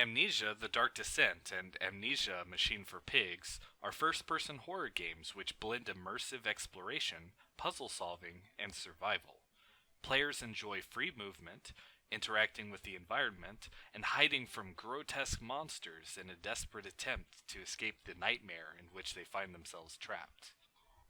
Amnesia: The Dark Descent and Amnesia: A Machine for Pigs are first-person horror games which blend immersive exploration, puzzle solving, and survival. Players enjoy free movement, interacting with the environment, and hiding from grotesque monsters in a desperate attempt to escape the nightmare in which they find themselves trapped.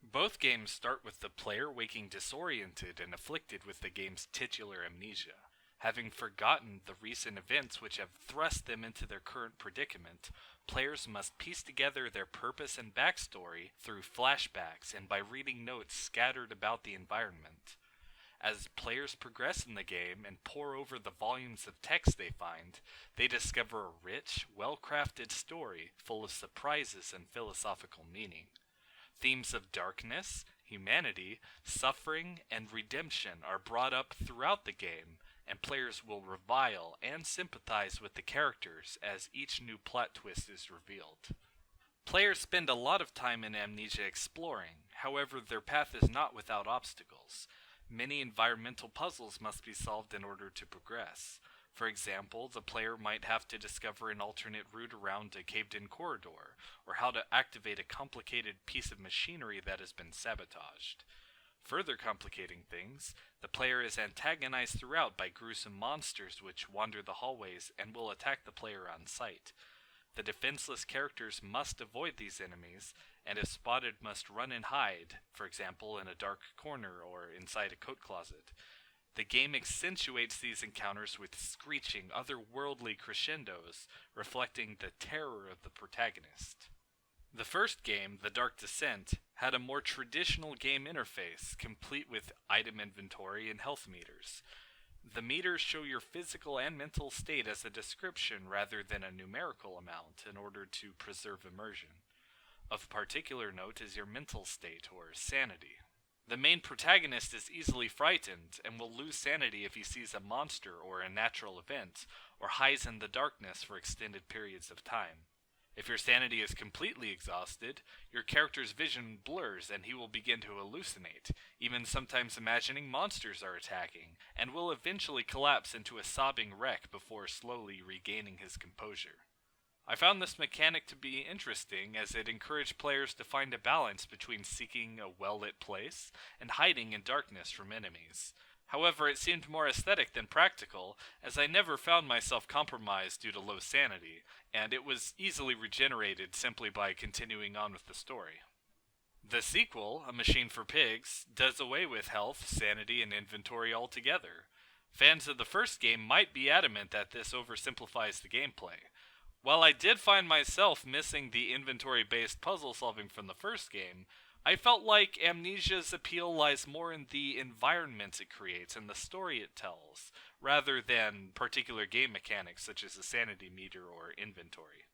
Both games start with the player waking disoriented and afflicted with the game's titular amnesia. Having forgotten the recent events which have thrust them into their current predicament, players must piece together their purpose and backstory through flashbacks and by reading notes scattered about the environment. As players progress in the game and pore over the volumes of text they find, they discover a rich, well-crafted story full of surprises and philosophical meaning. Themes of darkness, humanity, suffering, and redemption are brought up throughout the game, and players will revile and sympathize with the characters as each new plot twist is revealed. Players spend a lot of time in Amnesia exploring, however their path is not without obstacles. Many environmental puzzles must be solved in order to progress. For example, the player might have to discover an alternate route around a caved-in corridor, or how to activate a complicated piece of machinery that has been sabotaged. Further complicating things, the player is antagonized throughout by gruesome monsters which wander the hallways and will attack the player on sight. The defenseless characters must avoid these enemies, and if spotted must run and hide, for example in a dark corner or inside a coat closet. The game accentuates these encounters with screeching, otherworldly crescendos, reflecting the terror of the protagonist. The first game, The Dark Descent, had a more traditional game interface, complete with item inventory and health meters. The meters show your physical and mental state as a description rather than a numerical amount in order to preserve immersion. Of particular note is your mental state, or sanity. The main protagonist is easily frightened and will lose sanity if he sees a monster or a natural event, or hides in the darkness for extended periods of time. If your sanity is completely exhausted, your character's vision blurs and he will begin to hallucinate, even sometimes imagining monsters are attacking, and will eventually collapse into a sobbing wreck before slowly regaining his composure. I found this mechanic to be interesting as it encouraged players to find a balance between seeking a well-lit place and hiding in darkness from enemies. However, it seemed more aesthetic than practical, as I never found myself compromised due to low sanity, and it was easily regenerated simply by continuing on with the story. The sequel, A Machine for Pigs, does away with health, sanity, and inventory altogether. Fans of the first game might be adamant that this oversimplifies the gameplay. While I did find myself missing the inventory-based puzzle solving from the first game, I felt like Amnesia's appeal lies more in the environments it creates and the story it tells, rather than particular game mechanics such as a sanity meter or inventory.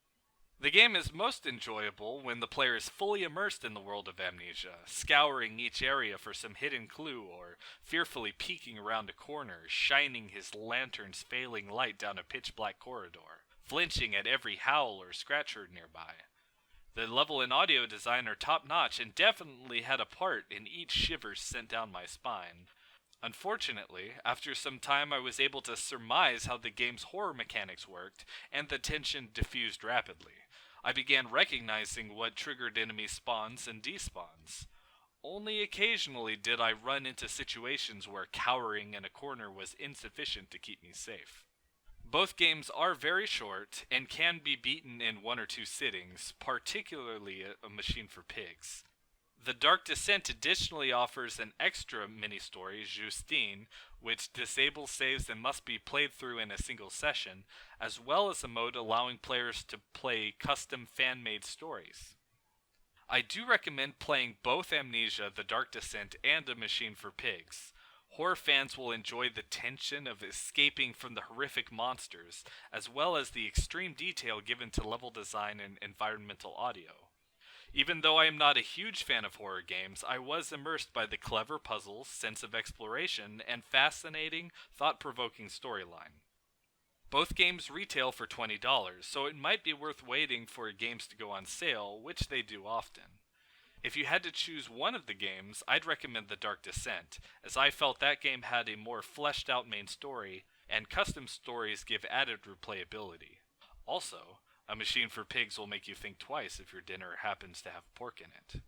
The game is most enjoyable when the player is fully immersed in the world of Amnesia, scouring each area for some hidden clue or fearfully peeking around a corner, shining his lantern's failing light down a pitch-black corridor, flinching at every howl or scratch heard nearby. The level and audio design are top-notch and definitely had a part in each shiver sent down my spine. Unfortunately, after some time I was able to surmise how the game's horror mechanics worked, and the tension diffused rapidly. I began recognizing what triggered enemy spawns and despawns. Only occasionally did I run into situations where cowering in a corner was insufficient to keep me safe. Both games are very short and can be beaten in one or two sittings, particularly A Machine for Pigs. The Dark Descent additionally offers an extra mini-story, Justine, which disables saves and must be played through in a single session, as well as a mode allowing players to play custom fan-made stories. I do recommend playing both Amnesia, The Dark Descent, and A Machine for Pigs. Horror fans will enjoy the tension of escaping from the horrific monsters, as well as the extreme detail given to level design and environmental audio. Even though I am not a huge fan of horror games, I was immersed by the clever puzzles, sense of exploration, and fascinating, thought-provoking storyline. Both games retail for $20, so it might be worth waiting for games to go on sale, which they do often. If you had to choose one of the games, I'd recommend The Dark Descent, as I felt that game had a more fleshed out main story, and custom stories give added replayability. Also, a machine for pigs will make you think twice if your dinner happens to have pork in it.